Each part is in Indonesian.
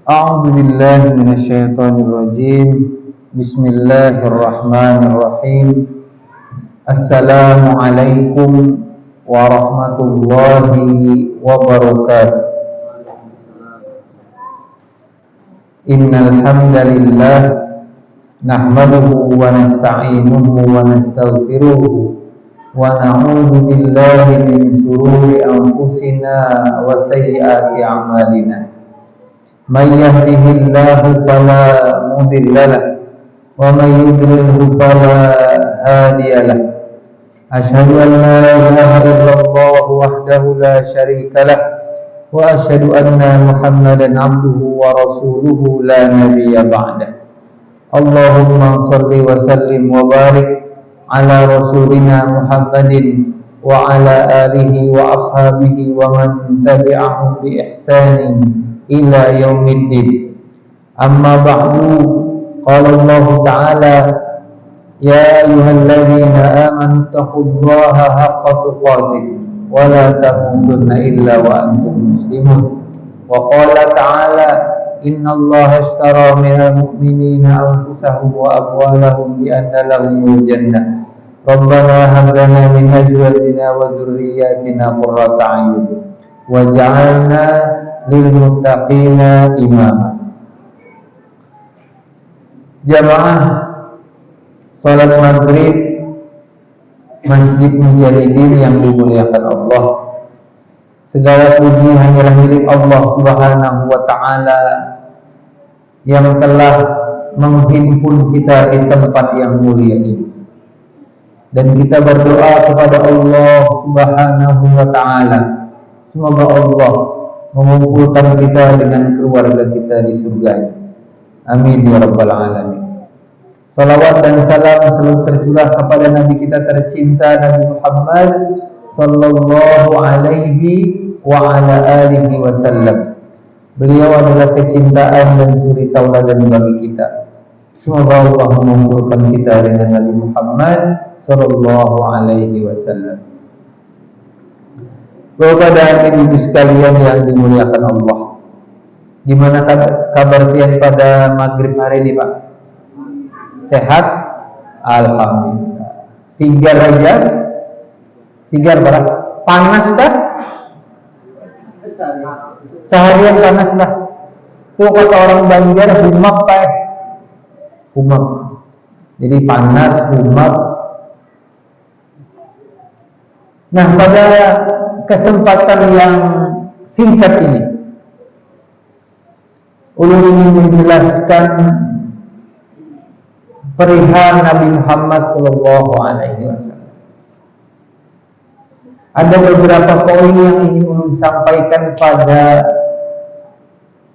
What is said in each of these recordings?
A'udzu billahi minasyaitonir rajim. Bismillahirrahmanirrahim. Assalamualaikum warahmatullahi wabarakatuh. Innal hamdalillah nahmaduhu wa nasta'inuhu wa nastaghfiruh wa na'udzu billahi min shururi anfusina wa sayyiati a'malina. May yahdihillahu fala mudilla lahu wa may yudlilhu fala hadiya lahu. Asyhadu an la ilaha illallah wahdahu la syarika lahu wa asyhadu anna Muhammadan abduhu wa rasuluhu la nabiyya ba'dah. Allahumma shalli wa sallim wa barik ala rasulina Muhammadin wa ala alihi wa ashabihi wa man tabi'ahum bi ihsanin ila yaumiddin. Amma ba'du. Qala Allah Ta'ala, ya ayyuhalladzina amanu taqullaha haqqa tuqatih wa la tamutunna illa wa antum muslimun. Wa qala ta'ala, innallaha ashtara minal mu'minina anfusahum wa amwalahum bi anna lahumul jannah. Rabbana hab lana min azwajina wa dhurriyyatina qurrata a'yun waj'alna lil muttaqina imama. Jamaah salat maghrib Masjid Mujahidin yang dimuliakan Allah, segala puji hanyalah milik Allah Subhanahu wa Ta'ala yang telah menghimpun kita di tempat yang mulia ini. Dan kita berdoa kepada Allah Subhanahu wa Ta'ala, semoga Allah mengumpulkan kita dengan keluarga kita di surga. Amin ya rabbal alamin. Salawat dan salam selalu tercurah kepada Nabi kita tercinta Nabi Muhammad sallallahu alaihi wa ala alihi wasallam. Beliau adalah kecintaan dan suri tauladan bagi kita. Semoga Allah mengumpulkan kita dengan Nabi Muhammad sallallahu alaihi wasallam. Bapak dan Ibu sekalian yang dimuliakan Allah, gimana kabar kalian pada maghrib hari ini, Pak? Sehat? Alhamdulillah. Sigar aja? Sigar berapa? Panas tak? Seharian panas lah. Itu kata orang Banjar, humap Pak. Humap. Jadi panas, humap. Nah, pada kesempatan yang singkat ini, ulun ingin menjelaskan perihal Nabi Muhammad sallallahu alaihi wasallam. Ada beberapa poin yang ingin ulun sampaikan pada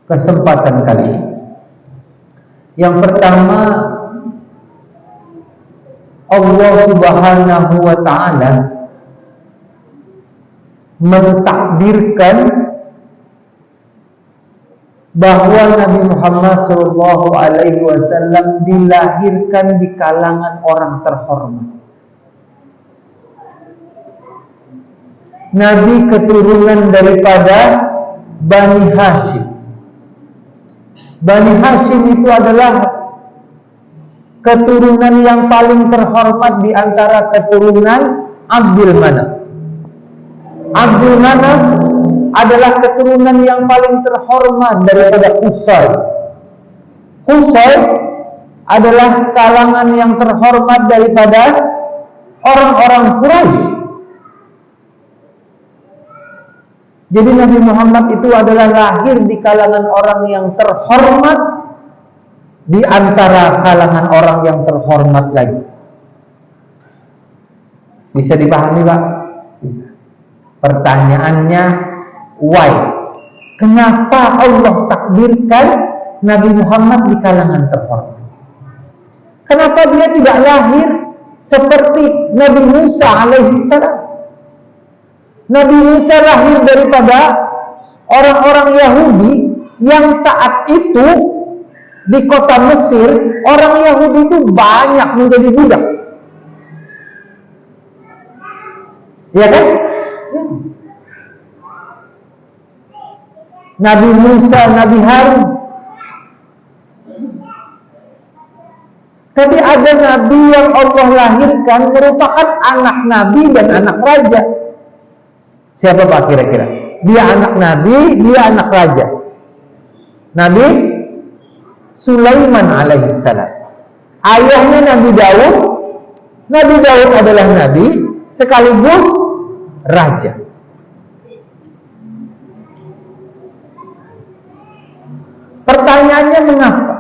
kesempatan kali ini. Yang pertama, Allah Subhanahu wa Ta'ala mentakdirkan bahwa Nabi Muhammad sallallahu alaihi wasallam dilahirkan di kalangan orang terhormat. Nabi keturunan daripada Bani Hashim. Bani Hashim itu adalah keturunan yang paling terhormat di antara keturunan Abdul Manaf. Abdul Manaf adalah keturunan yang paling terhormat daripada Qusay. Qusay adalah kalangan yang terhormat daripada orang-orang Quraisy. Jadi Nabi Muhammad itu adalah lahir di kalangan orang yang terhormat di antara kalangan orang yang terhormat lagi. Bisa dipahami, Pak? Bisa. Pertanyaannya, why? Kenapa Allah takdirkan Nabi Muhammad di kalangan terhormat? Kenapa dia tidak lahir seperti Nabi Musa alaihissalam? Nabi Musa lahir daripada orang-orang Yahudi yang saat itu di kota Mesir, orang Yahudi itu banyak menjadi budak. Ya kan? Nabi Musa, Nabi Harun. Tapi ada nabi yang Allah lahirkan merupakan anak nabi dan anak raja. Siapa Pak kira-kira? Dia anak nabi, dia anak raja. Nabi Sulaiman alaihissalam. Ayahnya Nabi Daud. Nabi Daud adalah nabi sekaligus raja. Pertanyaannya mengapa?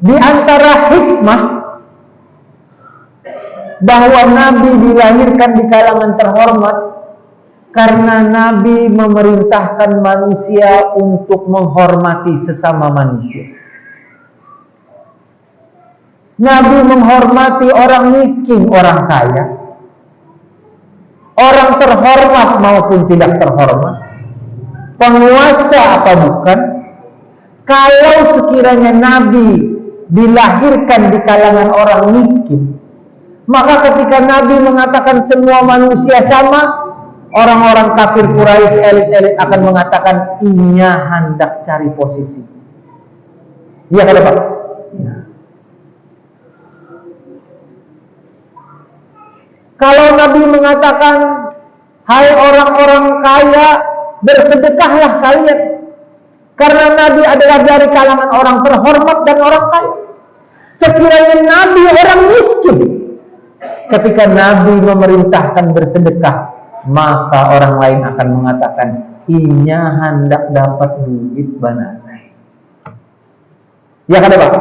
Di antara hikmah bahwa Nabi dilahirkan di kalangan terhormat karena Nabi memerintahkan manusia untuk menghormati sesama manusia. Nabi menghormati orang miskin, orang kaya, orang terhormat maupun tidak terhormat, penguasa apa bukan. Kalau sekiranya Nabi dilahirkan di kalangan orang miskin, maka ketika Nabi mengatakan semua manusia sama, orang-orang kafir Quraisy, elit-elit akan mengatakan inya hendak cari posisi. Iya kan Pak? Ya. Kalau Nabi mengatakan, hai orang-orang kaya, bersedekahlah kalian, karena Nabi adalah dari kalangan orang terhormat dan orang kaya. Sekiranya Nabi orang miskin, ketika Nabi memerintahkan bersedekah, maka orang lain akan mengatakan inya hendak dapat duit bananai. Ya kan Pak?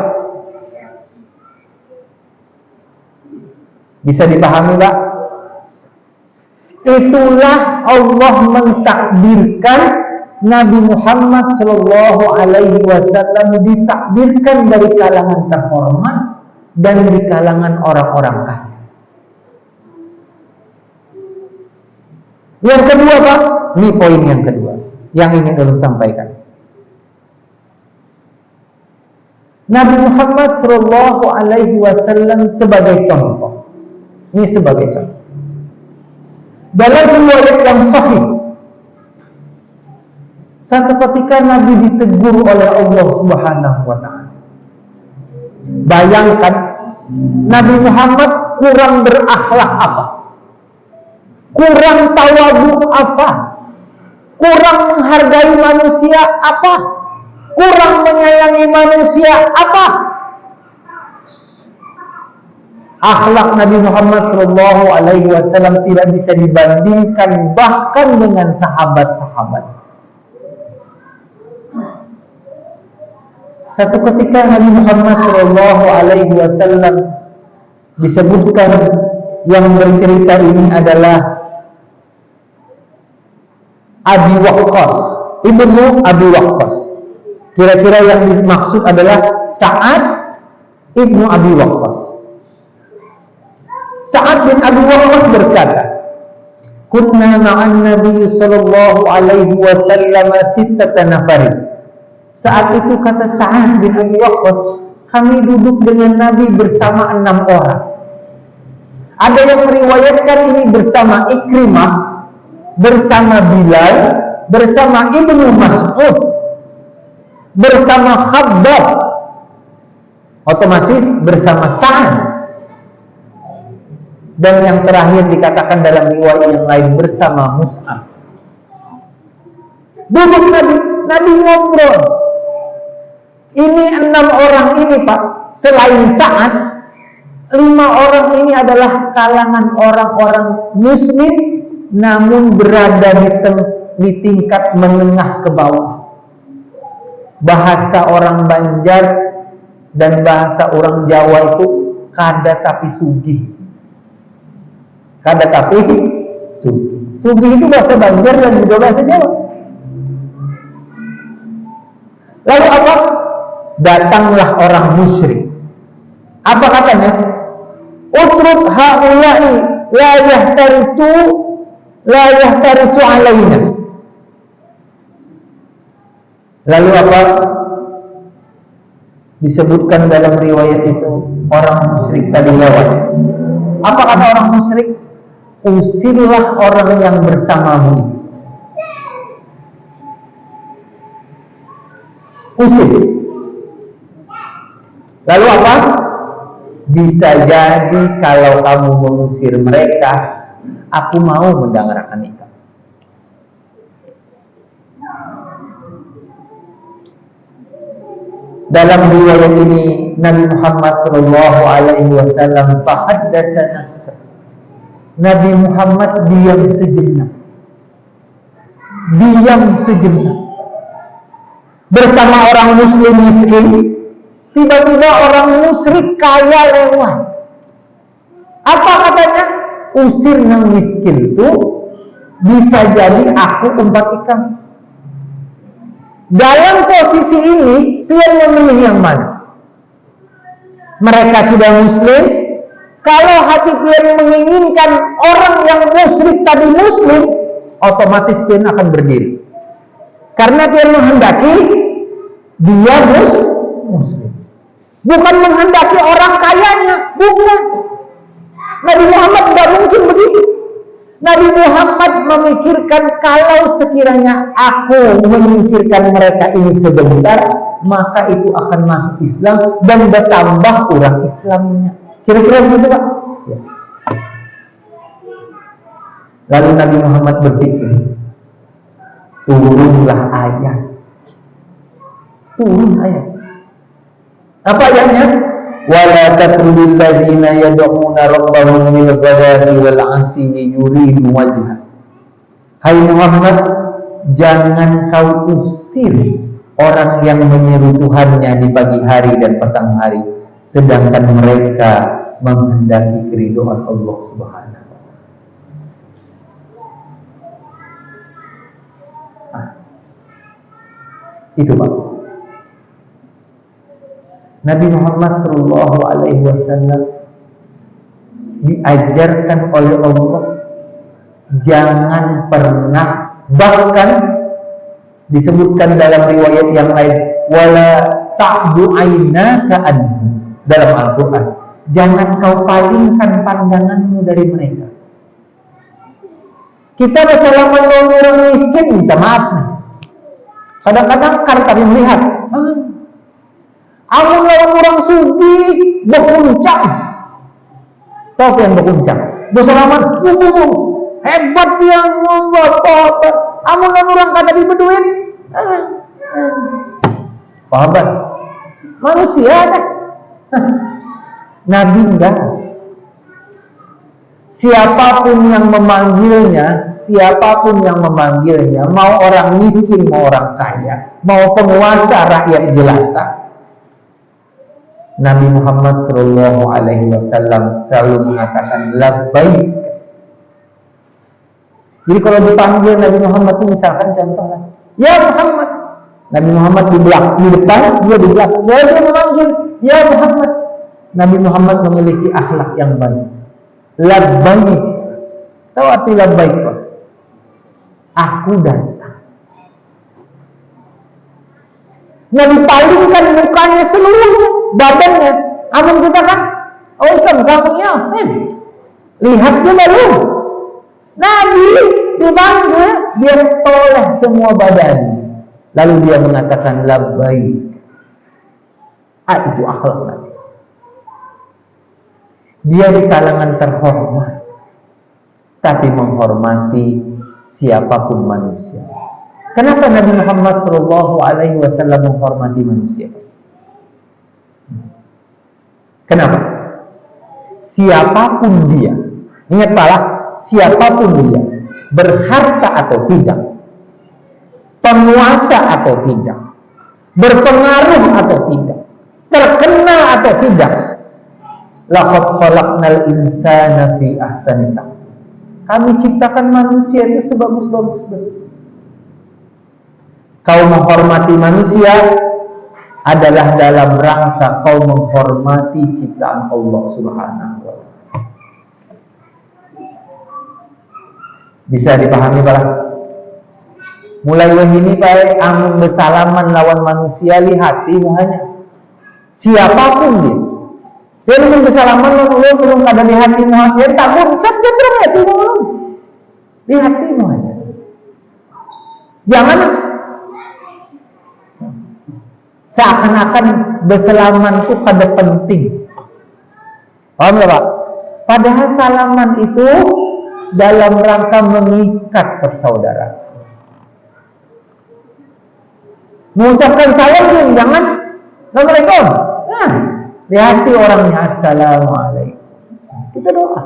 Bisa dipahami Pak? Itulah Allah mentakdirkan Nabi Muhammad Shallallahu Alaihi Wasallam ditakdirkan dari kalangan terhormat dan di kalangan orang-orang kaya. Yang kedua Pak, ini poin yang kedua yang ingin saya sampaikan. Nabi Muhammad Shallallahu Alaihi Wasallam sebagai contoh. Ini sebagai contoh. Dalam riwayat yang sahih, satu ketika Nabi ditegur oleh Allah Subhanahu wa Ta'ala. Bayangkan, Nabi Muhammad kurang berakhlak apa? Kurang tawadhu apa? Kurang menghargai manusia apa? Kurang menyayangi manusia apa? Akhlak Nabi Muhammad Shallallahu Alaihi Wasallam tidak bisa dibandingkan bahkan dengan sahabat-sahabat. Satu ketika Nabi Muhammad Shallallahu Alaihi Wasallam disebutkan yang bercerita ini adalah Abi Waqqas, ibnu Abi Waqqas. Kira-kira yang dimaksud adalah Sa'ad ibnu Abi Waqqas. Sa'ad bin Abi Waqqas berkata, "Kunna ma'an Nabi sallallahu alaihi wasallam sittata nafarin." Saat itu kata Sa'ad bin Abi Waqqas, kami duduk dengan Nabi bersama 6 orang. Ada yang meriwayatkan ini bersama Ikrimah, bersama Bilal, bersama Ibnu Mas'ud, bersama Khabbab, otomatis bersama Sa'ad. Dan yang terakhir dikatakan dalam riwayat yang lain bersama Mus'ab. Duduk Nabi ngobrol. Ini 6 orang ini Pak, selain Sa'ad, 5 orang ini adalah kalangan orang-orang muslim, namun berada di tingkat menengah ke bawah. Bahasa orang Banjar dan bahasa orang Jawa itu kada tapi sugih. Kada tapi sugih. Sugih itu bahasa Banjar dan juga bahasa Jawa. Lalu apa? Datanglah orang musyrik. Apa katanya? Utruk haula'i la yahtarisu alaina. Lalu apa? Disebutkan dalam riwayat itu orang musyrik tadi lewat. Apa kata orang musyrik? Usirlah orang yang bersamamu. Usir. Lalu apa? Bisa jadi kalau kamu mengusir mereka, aku mau mendengarkan itu. Dalam riwayat ini Nabi Muhammad sallallahu alaihi wasallam fahaddasa nafsa. Nabi Muhammad diam sejenak. Bersama orang muslim miskin, tiba-tiba orang musyrik kaya lewat. Apa katanya? Usir nang miskin itu bisa jadi aku umpat ikan. Dalam posisi ini, pian memilih yang mana? Mereka sudah muslim. Kalau hati pian menginginkan orang yang musyrik tadi muslim, otomatis pian akan berdiri. Karena pian menghendaki dia muslim. Bukan menghendaki orang kayanya, bukan. Nabi Muhammad tidak mungkin begitu. Nabi Muhammad memikirkan kalau sekiranya aku menyingkirkan mereka ini sebentar, maka itu akan masuk Islam dan bertambah orang Islamnya. Kira-kira begitu Pak? Ya. Lalu Nabi Muhammad berpikir, turunlah ayat. Turun ayat. Apa ayatnya? Wala tatrudil ladzina yad'una rabbahum bil ghadati wal 'ashyi yuridu wajha. Hai Muhammad, jangan kau usir orang yang menyeru Tuhannya di pagi hari dan petang hari, sedangkan mereka menghendaki keridhaan Allah Subhanahu wa taala. Itu Pak. Nabi Muhammad sallallahu alaihi wasallam diajarkan oleh Allah jangan pernah, bahkan disebutkan dalam riwayat yang lain, wala ta'du aynaka anhu, dalam Al-Qur'an, jangan kau palingkan pandanganmu dari mereka. Kita bersalaman dengan orang miskin, minta maaf nih. Kadang-kadang kan kami melihat, amun lawan orang sugih berkuncang. Tahu yang berkuncang? Bersalaman, hebat yang Bapak. Amun lawan orang kata di berduit, sahabat, manusia dah. Nabi enggak. Siapapun yang memanggilnya, mau orang miskin, mau orang kaya, mau penguasa rakyat jelata, Nabi Muhammad sallallahu alaihi wasallam selalu mengatakan labbaik. Jadi kalau dipanggil Nabi Muhammad itu misalkan contohnya, ya Muhammad. Nabi Muhammad di depan, dia di belakang. Dia memanggil, ya Muhammad. Nabi Muhammad memiliki akhlak yang baik. Labbaik. Tahu arti labbaik Pak? Aku datang. Nabi palingkan mukanya seluruhnya, badannya. Amun kita kan, oh ikan kamunya, lihat juga lu. Nabi dipanggil, dia toleh semua badan. Lalu dia mengatakan labbaik. Itu akhlak Nabi. Dia di kalangan terhormat, tapi menghormati siapapun manusia. Kenapa Nabi Muhammad sallallahu alaihi wasallam menghormati manusia? Kenapa? Siapapun dia, ingat Pak, siapapun dia, berharta atau tidak, penguasa atau tidak, berpengaruh atau tidak, terkenal atau tidak, laqad khalaqnal insana fi ahsani taqwim. Kami ciptakan manusia itu sebagus-bagus bentuk. Kau menghormati manusia adalah dalam rangka kau menghormati ciptaan Allah Subhanahu wa taala. Bisa dipahami Pak? Mulai ini Pak, amun bersalaman lawan manusia, lihati muhanya. Siapapun dia. Dia belum bersalaman lawan ulun belum kada lihati muhanya, takut sabda terus ya ulun. Lihati muhanya. Jangan Seakan-akan bersalaman itu kada penting. Paham nggak Pak? Padahal salaman itu dalam rangka mengikat persaudaraan. Mengucapkan salam jangan Assalamualaikum. Nah, di hati orangnya Assalamualaikum. Kita doa,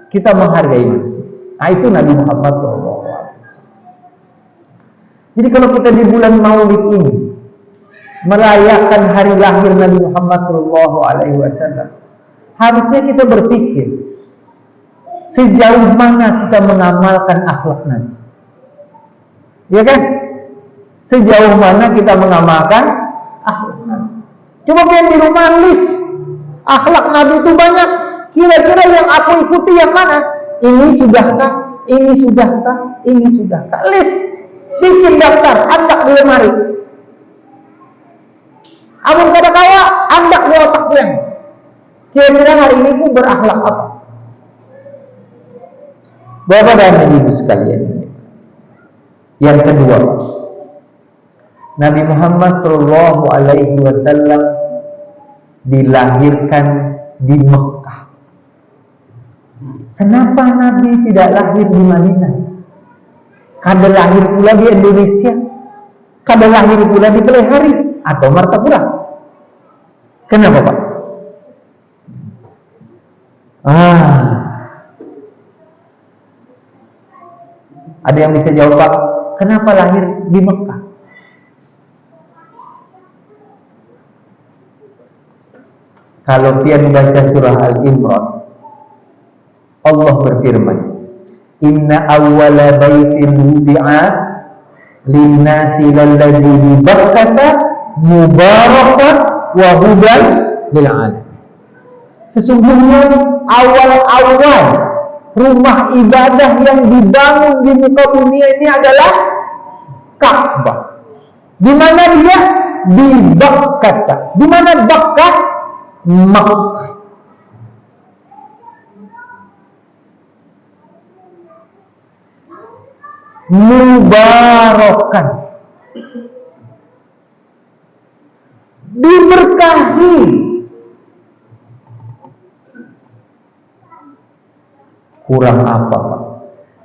kita menghargai manusia. Nah itu Nabi Muhammad SAW. Jadi kalau kita di bulan Maulid ini merayakan hari lahir Nabi Muhammad SAW, harusnya kita berpikir sejauh mana kita mengamalkan akhlak Nabi. Ya kan? Sejauh mana kita mengamalkan akhlak Nabi. Coba biar di rumah list akhlak Nabi itu banyak. Kira-kira yang aku ikuti yang mana? Ini sudahkah? Ini sudahkah? Ini sudahkah? List. Bikin daftar, andak di lemari. Amun kada kawa, andak di otak yang. Kira-kira hari ini ku berakhlak apa? Bapak dan Ibu sekalian. Yang kedua, Nabi Muhammad SAW dilahirkan di Mekah. Kenapa Nabi tidak lahir di Madinah? Kada lahir pula di Indonesia, kada lahir pula di Telehari atau Martapura. Kenapa Pak? Ada yang bisa jawab Pak? Kenapa lahir di Mekah? Kalau pian baca surah Al-Imran, Allah berfirman, Inna awwala baitin wudi'a linnasi lalladzi bi Bakkata mubarakan wa hudan lil alamin. Sesungguhnya awal-awal rumah ibadah yang dibangun di muka bumi ini adalah Ka'bah. Di mana dia? Di Bakkata. Di mana Bakkah? Makkah. Mubarakan, diberkahi. Kurang apa Pak?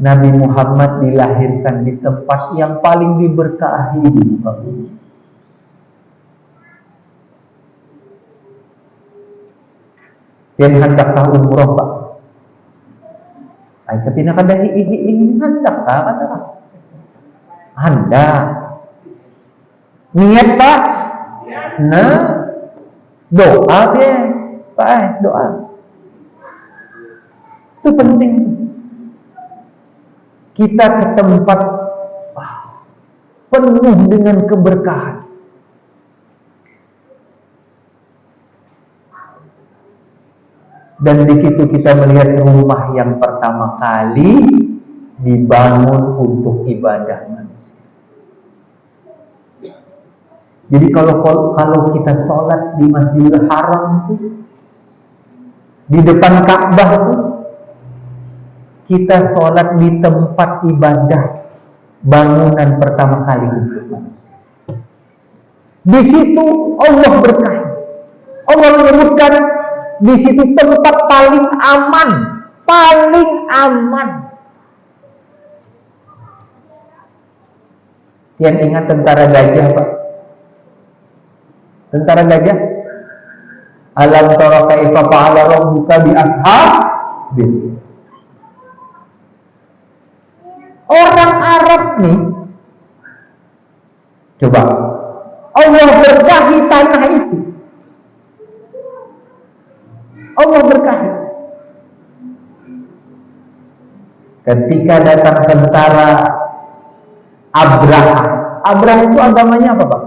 Nabi Muhammad dilahirkan di tempat yang paling diberkahi di muka bumi. Yang hendakkah umroh Pak? Ay, tapi nak ada hendakkah kata Pak? Hendak. Niat Pak? Nah, doa dia Pak, doa. Itu penting. Kita ke tempat penuh dengan keberkahan. Dan di situ kita melihat rumah yang pertama kali dibangun untuk ibadah manusia. Jadi kalau kita sholat di Masjidil Haram itu, di depan Ka'bah itu, kita sholat di tempat ibadah bangunan pertama kali untuk manusia. Di situ Allah berkahi. Allah menyebutkan di situ tempat paling aman, paling aman. Yang ingat tentara gajah Pak? Tentara gajah? Alam tara kaifa fa'ala rabbuka bi ashabil. Orang Arab nih, coba Allah berkahi tanah itu. Allah berkahi. Ketika datang tentara Abraha. Abraha itu agamanya apa Pak?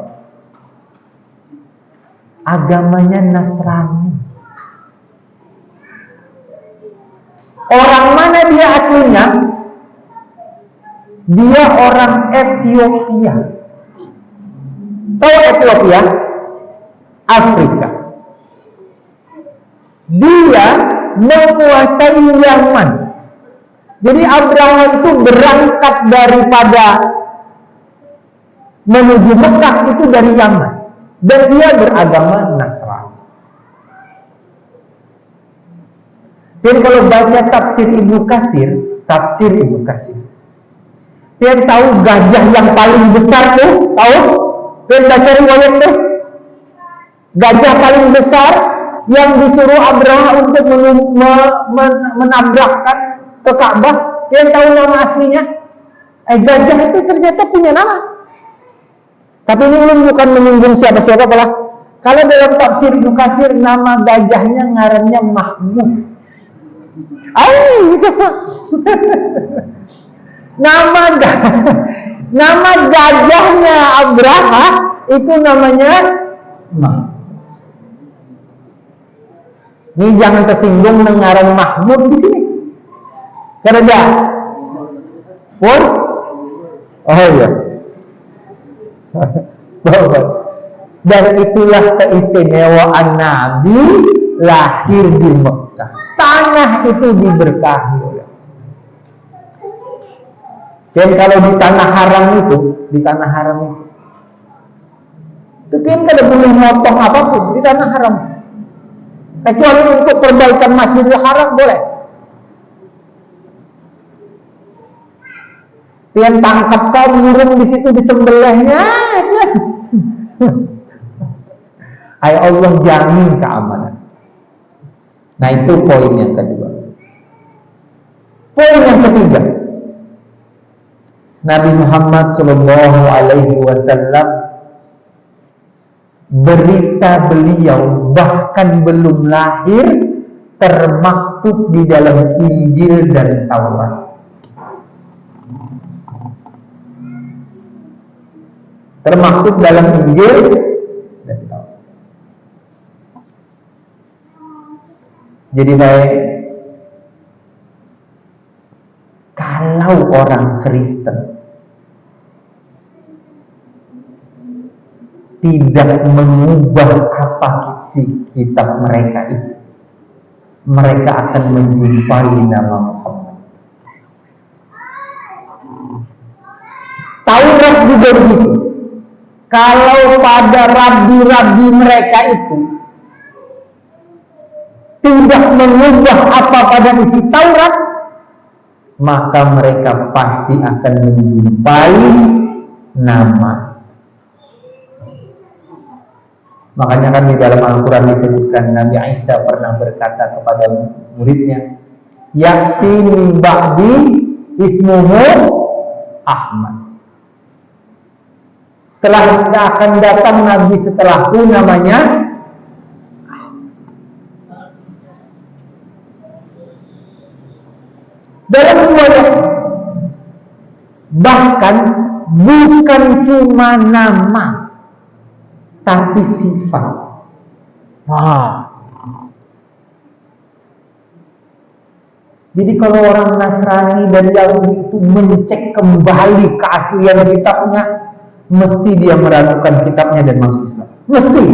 Agamanya Nasrani. Orang mana dia aslinya? Dia orang Ethiopia. Tahu Ethiopia? Afrika. Dia menguasai Yaman. Jadi Abraha itu berangkat daripada menuju Mekah itu dari Yaman. dan dia beragama Nasrani. Dan kalau baca tafsir Ibnu Katsir, dia tahu gajah yang paling besar tuh, tahu? Dia baca riwayat tuh, gajah paling besar yang disuruh Abraha untuk menabrakkan ke Ka'bah. Dia tahu nama aslinya. Gajah itu ternyata punya nama. Tapi ini bukan menyinggung siapa-siapa pula. Kalau dalam tafsir Ibnu Katsir, nama gajahnya ngarannya Mahmud. Nama gajahnya Abraha itu namanya Mahmud. Ini jangan tersinggung dengan Mahmud di sini. Karena pun, oh iya. Dan itulah keistimewaan Nabi lahir di Mekah. Tanah itu diberkahi. Dan kalau di tanah haram itu, itu kan kada boleh motong apapun di tanah haram. Kecuali untuk perbaikan Masjidil Haram boleh. Pian tangkap kau murung di situ disembelihnya. Ay Allah jamin keamanan. Nah itu poin yang kedua. Poin yang ketiga, Nabi Muhammad SAW, berita beliau bahkan belum lahir termaktub di dalam Injil dan Taurat. Termaktub dalam Injil dan Taurat. Jadi baik, kalau orang Kristen tidak mengubah apa isi kitab mereka itu, mereka akan menjumpai nama Muhammad. Taurat juga begitu. Kalau pada rabi-rabi mereka itu tidak mengubah apa pada isi Taurat, maka mereka pasti akan menjumpai nama. Makanya kan di dalam Al-Quran disebutkan Nabi Isa pernah berkata kepada muridnya, "Ya'ti min ba'di ismuhu Ahmad." Telah akan datang Nabi setelahku namanya dalam riwayat. Bahkan bukan cuma nama, tapi sifat. Wah. Jadi kalau orang Nasrani dan Yahudi itu mencek kembali keaslian kitabnya, mesti dia meragukan kitabnya dan masuk Islam. Mesti.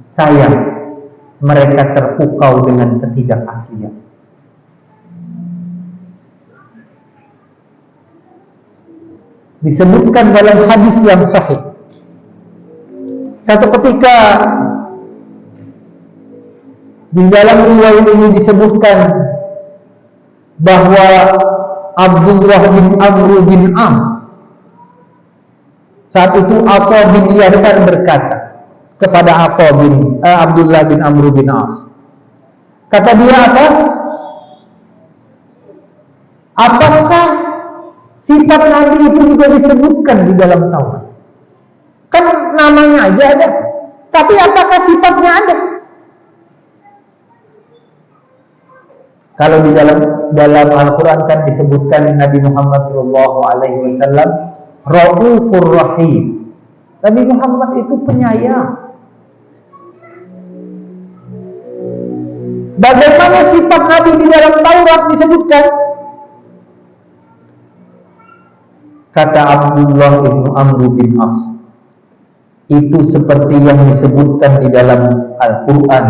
Sayang, mereka terpukau dengan ketidakaslian. Disebutkan dalam hadis yang sahih, satu ketika di dalam riwayat ini disebutkan bahwa Abdullah bin Amr bin As, saat itu Atha bin Yasar berkata kepada Abdullah bin Amr bin As, kata dia apa? Apakah sifat Nabi itu juga disebutkan di dalam Taurat? Kan namanya aja ada, tapi apakah sifatnya ada? Kalau di dalam Al-Quran kan disebutkan Nabi Muhammad SAW Raufur Rahim. Nabi Muhammad itu penyayang. Bagaimana sifat Nabi di dalam Taurat disebutkan? Kata Abdullah bin Amr bin As, itu seperti yang disebutkan di dalam Al-Quran,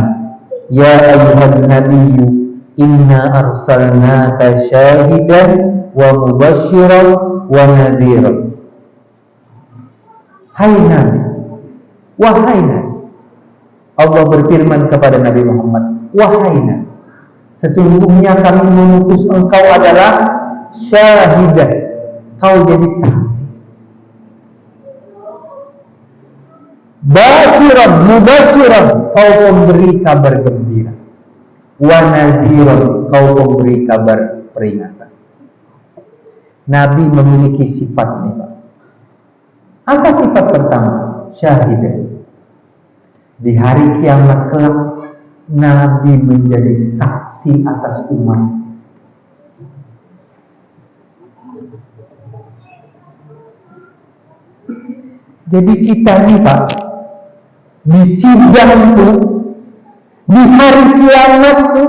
Ya ayyuhan nabiyyu inna arsalnaka syahidan wa mubasyiran wa nadhiran. Hai Nabi, Wahai Nabi, Allah berfirman kepada Nabi Muhammad, wahai Nabi, sesungguhnya kami mengutus engkau adalah syahidah, kau jadi saksi, basyiran mubasyiran, kau pemberi kabar gembira, wa nadhiran, kau pemberi kabar peringatan. Nabi memiliki sifat ini, Pak. Apa sifat pertama? Syahidah. Di hari kiamat kelak, Nabi menjadi saksi atas umat. Jadi kita nih Pak, di sidang itu, di hari kiamat itu,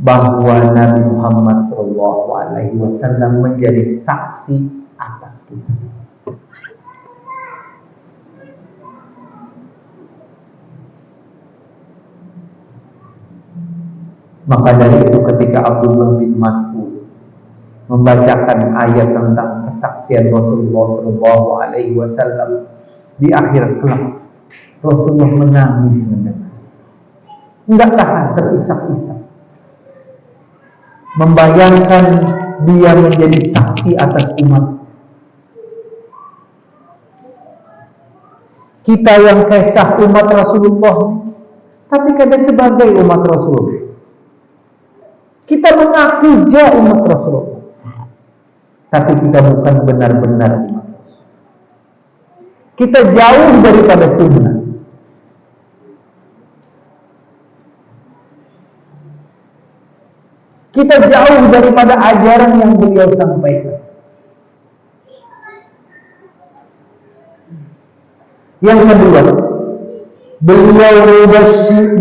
bahwa Nabi Muhammad SAW menjadi saksi atas kita. Maka dari itu ketika Abdullah bin Mas'ud membacakan ayat tentang kesaksian Rasulullah SAW di akhir kelak, Rasulullah menangis mendengar, enggak tahan, terisak-isak, membayangkan dia menjadi saksi atas umat. Kita yang kisah umat Rasulullah, tapi kada sebagai umat Rasulullah. Kita mengaku dia umat Rasulullah, tapi kita bukan benar-benar umat Rasul. Kita jauh daripada sunnah. Kita jauh daripada ajaran yang beliau sampaikan. Yang kedua, beliau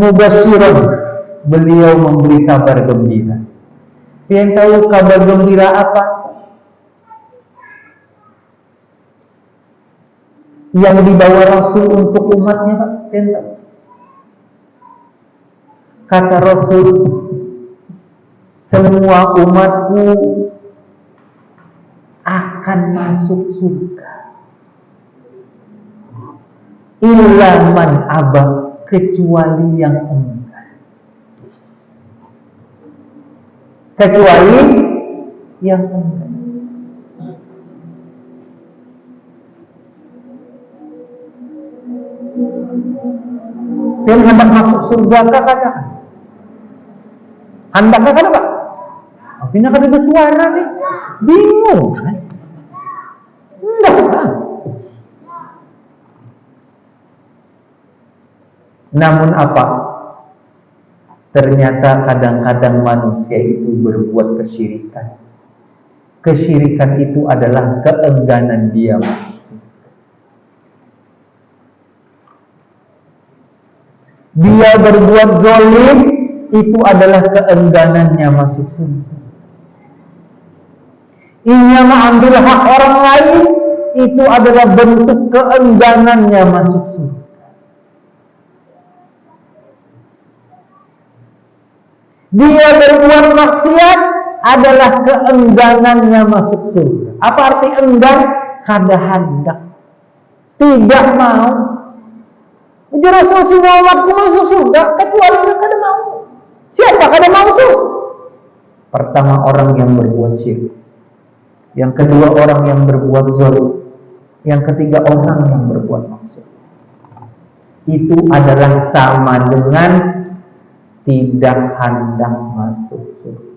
mubasyiran, beliau memberi kabar gembira. Yang tahu kabar gembira apa? Yang dibawa Rasul untuk umatnya, Pak. Yang tahu? Kata Rasul, semua umatku akan masuk surga, illa man aba, kecuali yang enggan. Kecuali yang enggan. Dan hendak masuk surga kakak, hendak kakak Pak. Apakah kada bersuara nih? Bingung kan? Enggak lah. Namun apa? Ternyata kadang-kadang manusia itu berbuat kesyirikan. Kesyirikan itu adalah keengganan dia masuk surga. Dia berbuat zalim, itu adalah keengganannya masuk surga. Ia mengambil hak orang lain, itu adalah bentuk keengganannya masuk surga. Dia berbuat maksiat adalah keengganannya masuk surga. Apa arti enggan? Kada hendak, tidak mau. Jadi Rasulullah umatku masuk surga kecuali yang kada mau. Siapa kada mau tuh? Pertama orang yang berbuat syirik, yang kedua orang yang berbuat zalim, yang ketiga orang yang berbuat maksiat. Itu adalah sama dengan tidak hendak masuk surga.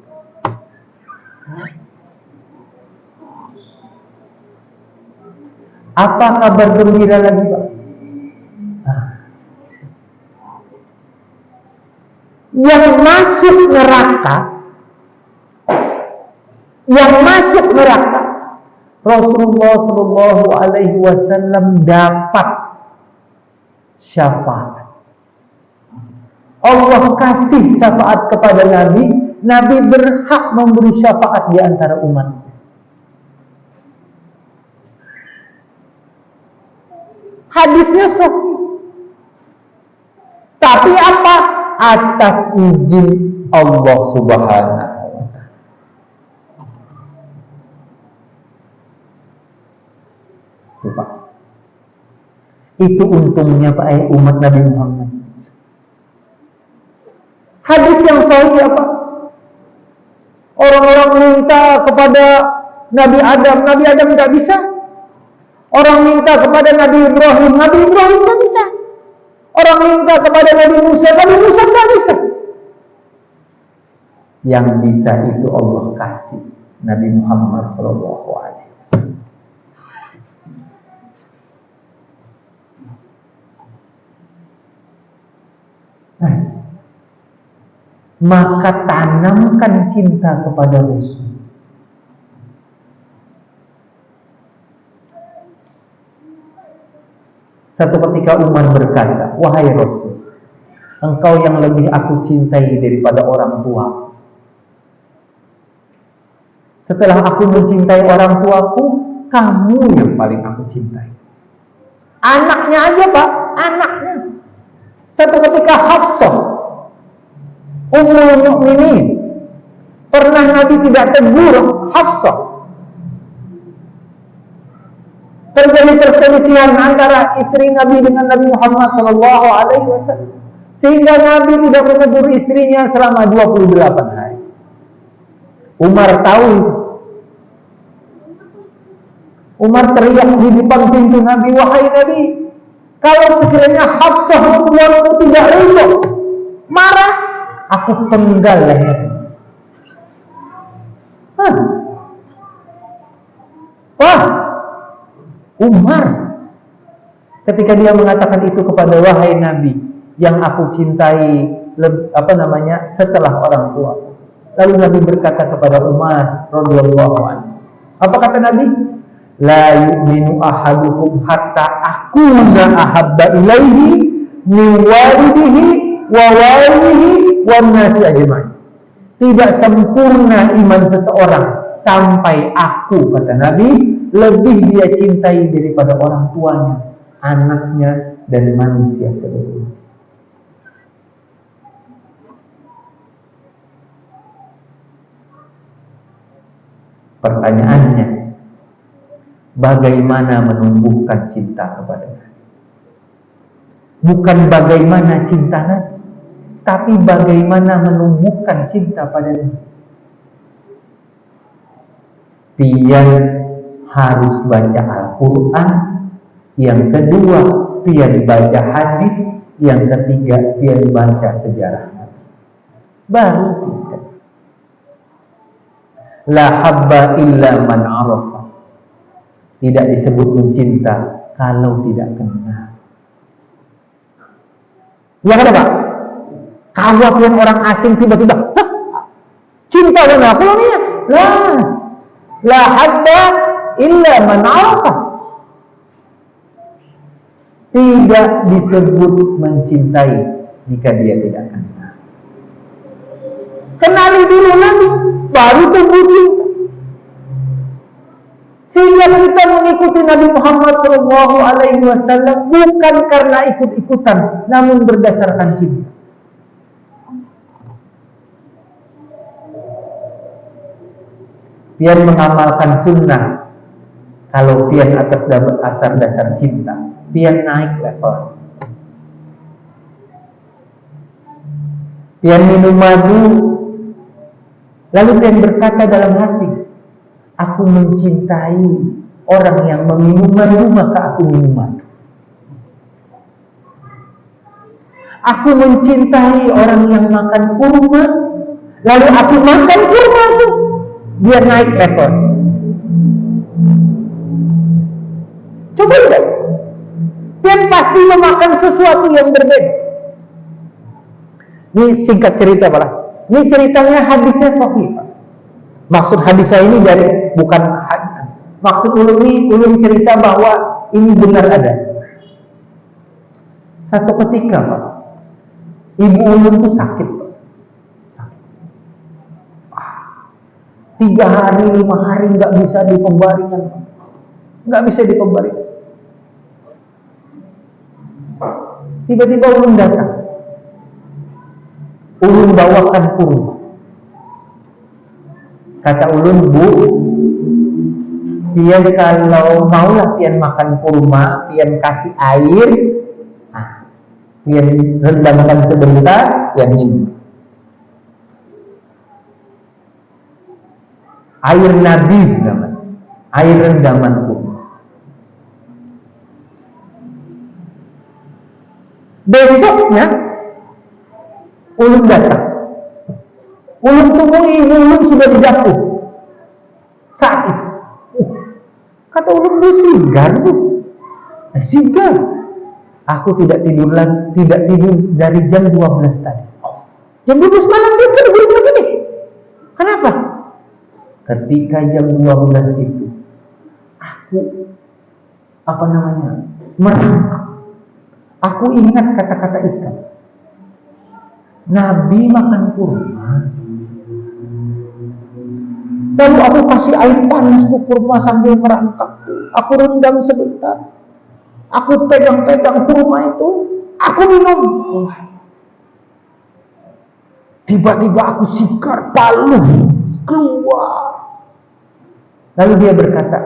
Apa kabar gembira lagi, Pak? Yang masuk neraka, Rasulullah SAW dapat syafaat. Allah kasih syafaat kepada Nabi. Nabi berhak memberi syafaat di antara umat. Hadisnya sahih. Tapi apa? Atas izin Allah Subhanahu wa ta'ala. Itu Pak. Itu untungnya Pak umat Nabi Muhammad. Hadis yang sahih apa? Orang-orang minta kepada Nabi Adam nggak bisa. Orang minta kepada Nabi Ibrahim nggak bisa. Orang minta kepada Nabi Musa nggak bisa. Yang bisa itu Allah kasih Nabi Muhammad Sallallahu Alaihi Wasallam. Maka tanamkan cinta kepada Rasul. Satu ketika Umar berkata, "Wahai Rasul, engkau yang lebih aku cintai daripada orang tua. Setelah aku mencintai orang tuaku, kamu yang paling aku cintai." Anaknya aja Pak, anaknya. Satu ketika Hafsah, Ummul Mukminin, pernah Nabi tidak tegur Hafsah. Terjadi perselisihan antara istri Nabi dengan Nabi Muhammad SAW, sehingga Nabi tidak menegur istrinya selama 28 hari. Umar tahu itu. Umar teriak di depan pintu Nabi, "Wahai Nabi, kalau sekiranya Hafsah membuatmu tidak ridho, marah, aku penggal leher." Wah, Umar ketika dia mengatakan itu kepada wahai Nabi yang aku cintai setelah orang tua. Lalu Nabi berkata kepada Umar radhiyallahu anhu. Apa kata Nabi? La yu'minu ahadukum hatta akuna ahabba ilaihi min walidihi wa walidihi wan nasi ajma'in. Tidak sempurna iman seseorang sampai aku, kata Nabi, lebih dia cintai daripada orang tuanya, anaknya, dan manusia seluruhnya. Pertanyaannya, bagaimana menumbuhkan cinta kepadanya? Bukan bagaimana cinta Nabi, tapi bagaimana menumbuhkan cinta padanya. Pian harus baca Al-Quran. Yang kedua, pian baca hadis. Yang ketiga, pian baca sejarah Nabi. Baru kita. La habba illa man arafa. Tidak disebut mencinta kalau tidak kenal. Ya kan Pak? Kalau pian orang asing tiba-tiba cinta dengan aku niat. La habba illa man arafa. Tidak disebut mencintai jika dia tidak kenal. Kenali dulu Nabi, baru tumbuh cinta. Sehingga kita mengikuti Nabi Muhammad SAW bukan karena ikut-ikutan, namun berdasarkan cinta. Pian mengamalkan sunnah. Kalau pian atas dasar cinta, pian naik level. Pian minum madu, lalu pian berkata dalam hati, aku mencintai orang yang meminum madu, maka aku minum madu. Aku mencintai orang yang makan kurma, lalu aku makan kurma itu. Biar naik level. Coba lihat. Dia pasti memakan sesuatu yang berbeda. Ini singkat cerita Pak. Ini ceritanya hadisnya sahih. Maksud hadisnya ini dari bukan hadis. Maksud ulun cerita bahwa ini benar ada. Satu ketika Pak, ibu ulun itu sakit. 3 hari, 5 hari nggak bisa dipembarikan, nggak bisa dipembarikan. Tiba-tiba ulun datang, ulun bawakan kurma. Kata ulun, Bu, Pian kalau maulah pian makan kurma, pian kasih air, pian rendamkan sebentar, pian minum. Air nabis namanya, air rendaman kurma. Besoknya ulun datang, ulun temui ulun sudah di dapur saat itu. Kata ulun, bu sigar bu, sigar. Aku tidak tidur dari jam 12 tadi. Jam 12 malam dia kan begini. Kenapa? Ketika jam 12 itu aku merangkak. Aku ingat kata-kata ikan. Nabi makan kurma. Lalu aku kasih air panas tuh kurma sambil merangkak. Aku rendam sebentar. Aku pegang-pegang kurma itu. Aku minum. Tiba-tiba aku sikar paluh keluar. Lalu dia berkata,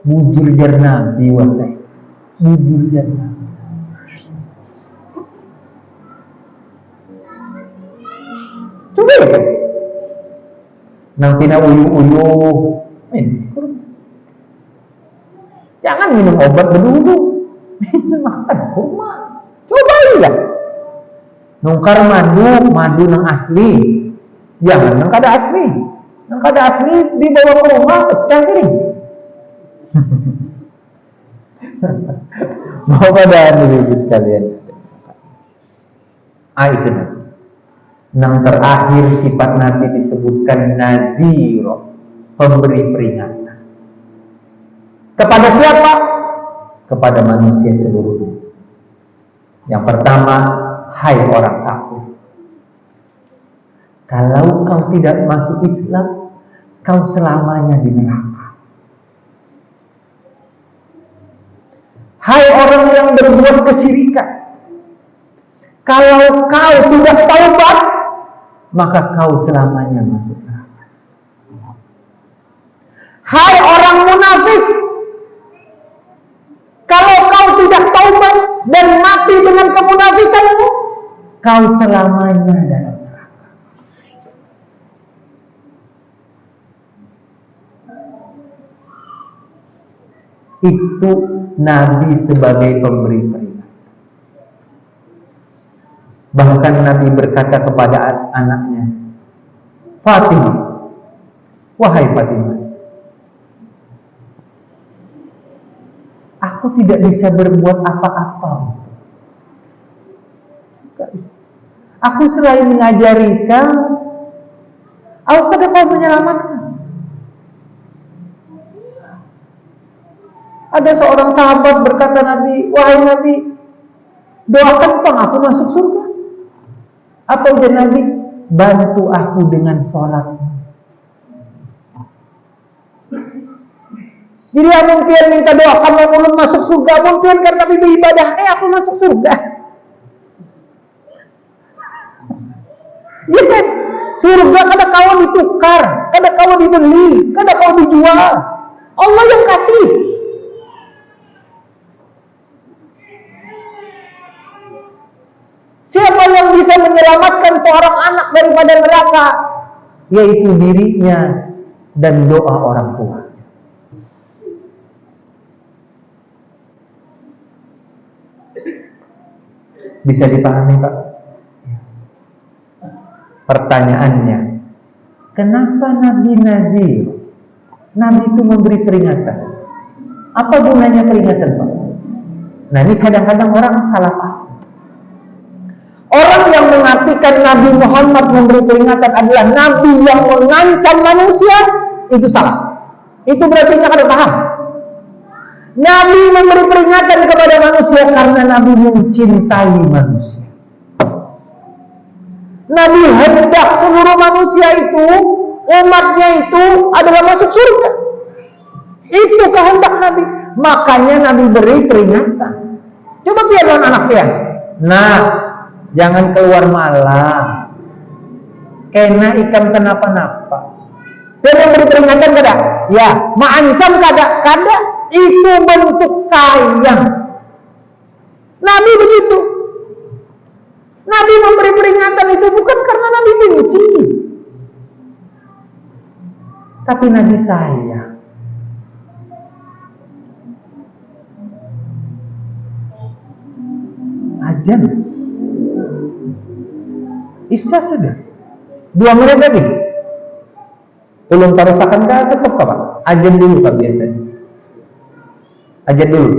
bujur jar Nabi wallahi. Bujur jar Nabi. Coba ya. Nang pina uyuh-uyuh. Jangan minum obat dulu. Makan kurma. Coba ya. Nungkar madu nang asli. Jangan nang kada asli. Nang kada asli dibawa ke rumah pecah gini. Mau pada ibu sekalian. Itu nanti. Nang terakhir sifat Nabi disebutkan nadhir, pemberi peringatan. Kepada siapa? Kepada manusia seluruhnya. Yang pertama, hai orang kafir. Kalau kau tidak masuk Islam, kau selamanya di neraka. Hai orang yang berbuat kesyirikan, kalau kau tidak taubat, maka kau selamanya masuk neraka. Hai orang munafik, kalau kau tidak taubat dan mati dengan kemunafikanmu, kau selamanya dalam neraka. Itu Nabi sebagai pemberi peringatan. Bahkan Nabi berkata kepada anaknya, Fatimah, wahai Fatimah, aku tidak bisa berbuat apa-apa. Aku selain mengajari kau, aku kada kau menyelamatkan. Ada seorang sahabat berkata Nabi, wahai Nabi, doakan pang aku masuk surga. Apa ujar Nabi? Bantu aku dengan sholat. Jadi mungkin minta doakan mau ulun masuk surga, mungkin karena Nabi beribadah, aku masuk surga. Ya kan? Surga kada kau ditukar, kada kau dibeli, kada kau dijual. Allah yang kasih. Siapa yang bisa menyelamatkan seorang anak daripada neraka? Yaitu dirinya dan doa orang tua. Bisa dipahami Pak? Pertanyaannya, kenapa Nabi Nadhir? Nabi itu memberi peringatan. Apa gunanya peringatan Pak? Nah ini kadang-kadang orang salah paham. Orang yang mengartikan Nabi Muhammad memberi peringatan adalah Nabi yang mengancam manusia, itu salah. Itu berarti kada paham. Nabi memberi peringatan kepada manusia karena Nabi mencintai manusia. Nabi hendak seluruh manusia itu, umatnya itu adalah masuk surga. Itu kehendak Nabi. Makanya Nabi beri peringatan. Coba biar anak pian. Nah, jangan keluar malam. Kena ikan kenapa-napa. Dan memberi peringatan kada? Ya. Mengancam kada? Kada. Itu bentuk sayang. Nabi begitu. Nabi memberi peringatan itu bukan karena Nabi benci, tapi Nabi sayang. Ajan Isya sudah 2 menit lagi. Ulun tarusakan kah stop kah Pak? Ajan dulu Pak biasanya. Ajan dulu.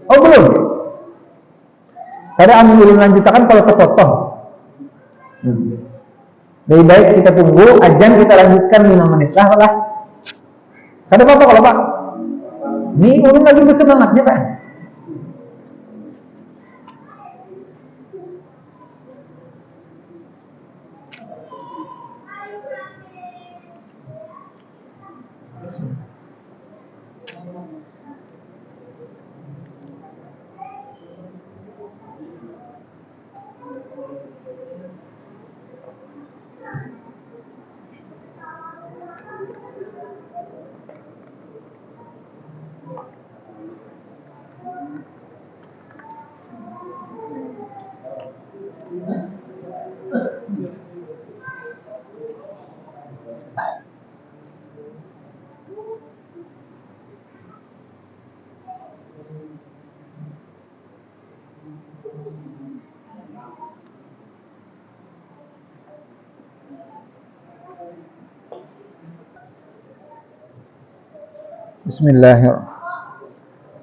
Oh belum. Kada ambil ulun lanjutkan kalau kepotong. Lebih baik kita tunggu ajan, kita lanjutkan 5 menit lah. Kada apa-apa kalau Pak. Ini ulun lagi bersemangatnya Pak.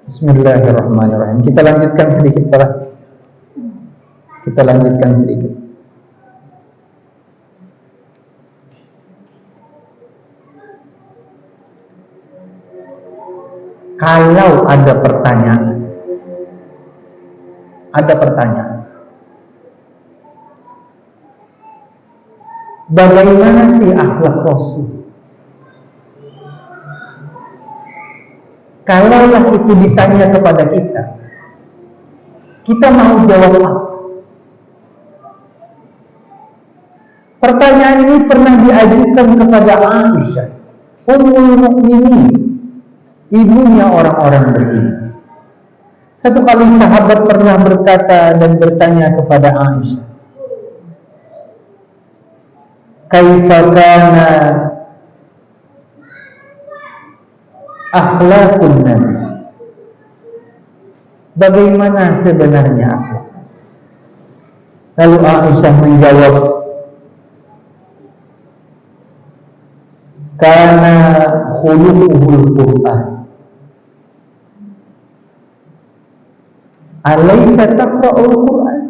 Bismillahirrahmanirrahim. Kita lanjutkan sedikit Pak. Kita lanjutkan sedikit. Kalau ada pertanyaan, bagaimana sih akhlak Rasul? Kalaulah itu ditanya kepada kita mau jawab apa? Pertanyaan ini pernah diajukan kepada Aisyah, Ummul Mukminin, ibunya orang-orang beriman. Satu kali sahabat pernah berkata dan bertanya kepada Aisyah, kaifa kana akhlakun Nabi? Bagaimana sebenarnya akhlak? Lalu Aisyah menjawab, kana khuluquhul Qur'an. Alaysa taqra'ul Qur'an?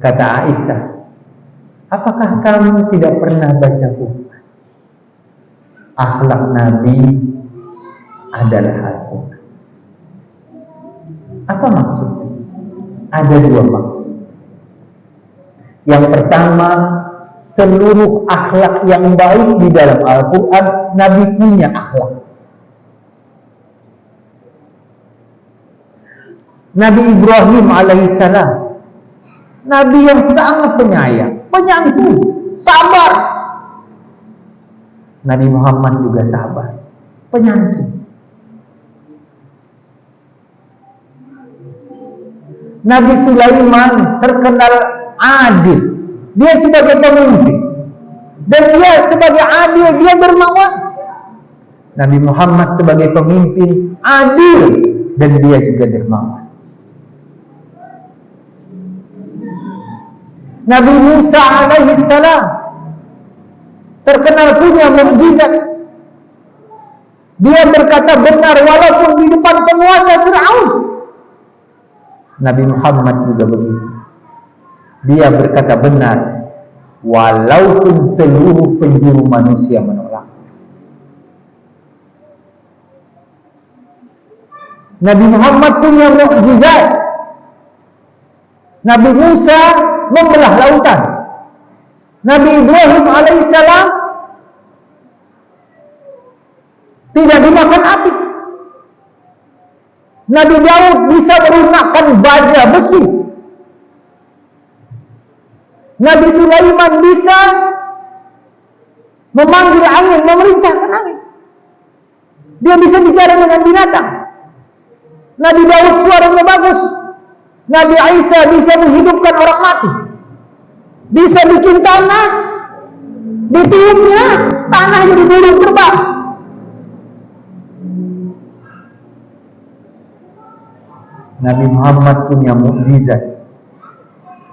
Kata Aisyah, apakah kamu tidak pernah baca Quran? Akhlak Nabi adalah Al-Quran. Apa maksudnya? Ada 2 maksud. Yang pertama, seluruh akhlak yang baik di dalam Al-Quran, Nabi punya akhlak. Nabi Ibrahim alaihissalam, Nabi yang sangat penyayang, penyantun, sabar. Nabi Muhammad juga sabar, penyantun. Nabi Sulaiman terkenal adil. Dia sebagai pemimpin, dan dia sebagai adil, dia dermawan. Nabi Muhammad sebagai pemimpin adil, dan dia juga dermawan. Nabi Musa alaihissalam terkenal punya mukjizat. Dia berkata benar walaupun di depan penguasa Fir'aun. Nabi Muhammad juga begitu. Dia berkata benar walaupun seluruh penjuru manusia menolak. Nabi Muhammad punya mukjizat. Nabi Musa membelah lautan. Nabi Ibrahim alaihissalam tidak dimakan api. Nabi Daud bisa melunakkan baja besi. Nabi Sulaiman bisa memanggil angin, memerintahkan angin. Dia bisa bicara dengan binatang. Nabi Daud suaranya bagus. Nabi Isa bisa menghidupkan orang mati. Bisa bikin tanah, ditiupnya tanah jadi burung terbang. Nabi Muhammad punya mukjizat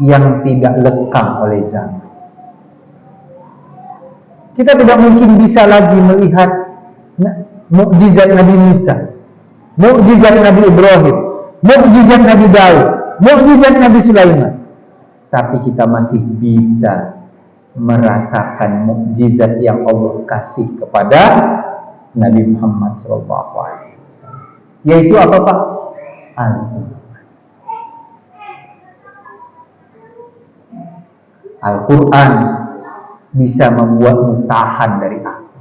yang tidak lekang oleh zaman. Kita tidak mungkin bisa lagi melihat mukjizat Nabi Musa, mukjizat Nabi Ibrahim, mukjizat Nabi Daud, mukjizat Nabi Sulaiman. Tapi kita masih bisa merasakan mukjizat yang Allah kasih kepada Nabi Muhammad SAW. Yaitu apa Pak? Al-Quran. Al-Quran bisa membuatmu tahan dari api.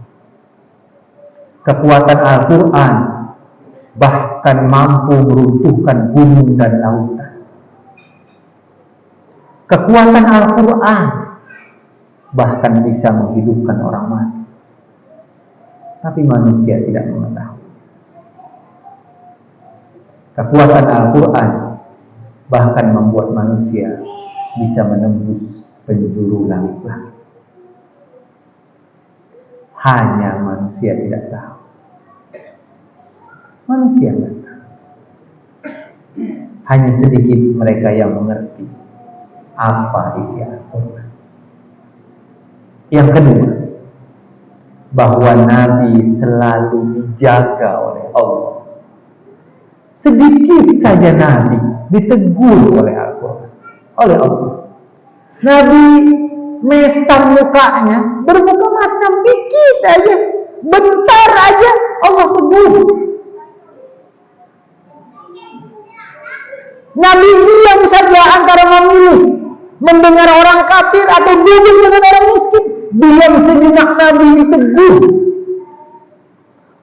Kekuatan Al-Quran bahkan mampu meruntuhkan gunung dan lautan. Kekuatan Al-Quran bahkan bisa menghidupkan orang mati. Tapi manusia tidak mengetahui. Kekuatan Al-Quran bahkan membuat manusia bisa menembus penjuru langit-langit. Hanya manusia tidak tahu. Manusia tidak tahu. Hanya sedikit mereka yang mengerti apa isi Al-Quran. Yang kedua, bahwa Nabi selalu dijaga oleh Allah. Sedikit saja Nabi ditegur oleh Al-Quran, oleh Allah. Nabi mesam mukanya, bermuka masam dikit aja, bentar aja Allah tegur. Nabi diam saja antara memilih mendengar orang kafir atau duduk dengan orang miskin. Diam sejenak Nabi ditegur.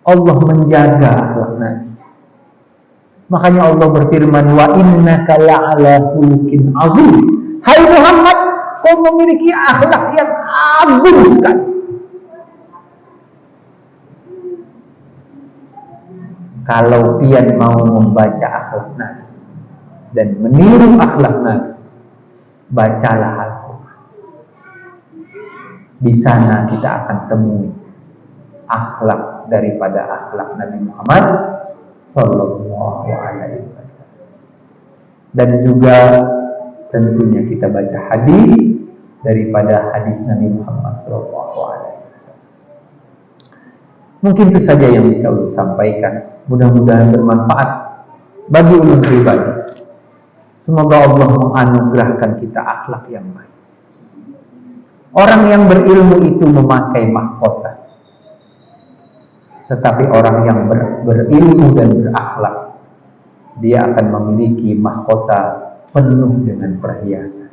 Allah menjaga akhlak Nabi. Makanya Allah berfirman, wa innaka la'ala khuluqin azim. Hai Muhammad, kau memiliki akhlak yang agung sekali. Kalau pian mau membaca akhlak Nabi dan meniru akhlak Nabi, bacalah Al-Quran. Di sana kita akan temui akhlak daripada akhlak Nabi Muhammad Sallallahu Alaihi Wasallam. Dan juga tentunya kita baca hadis daripada hadis Nabi Muhammad Sallallahu Alaihi Wasallam. Mungkin itu saja yang bisa ulun sampaikan. Mudah-mudahan bermanfaat bagi ulun pribadi. Semoga Allah menganugerahkan kita akhlak yang baik. Orang yang berilmu itu memakai mahkota. Tetapi orang yang berilmu dan berakhlak, dia akan memiliki mahkota penuh dengan perhiasan.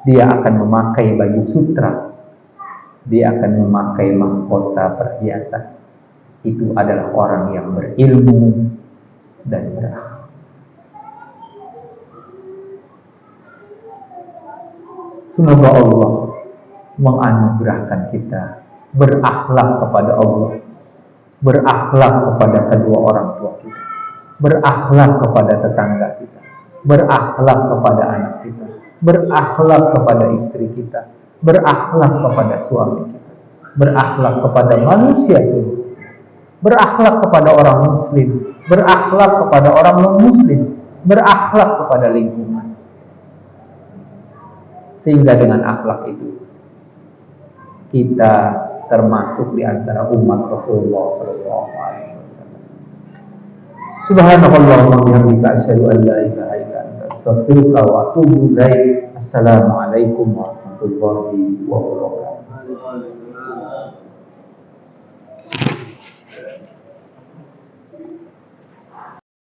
Dia akan memakai baju sutra. Dia akan memakai mahkota perhiasan. Itu adalah orang yang berilmu dan berakhlak. Semoga Allah menganugerahkan kita berakhlak kepada Allah, berakhlak kepada kedua orang tua kita, berakhlak kepada tetangga kita, berakhlak kepada anak kita, berakhlak kepada istri kita, berakhlak kepada suami kita, berakhlak kepada manusia seluruh, berakhlak kepada orang muslim, berakhlak kepada orang non-muslim, berakhlak kepada lingkungan. Sehingga dengan akhlak itu kita termasuk di antara umat Rasulullah sallallahu alaihi wasallam. Subhanallahumma wa bihamdika asyhadu an la ilaha illa anta astaghfiruka wa atubu ilaik. Assalamualaikum warahmatullahi wabarakatuh.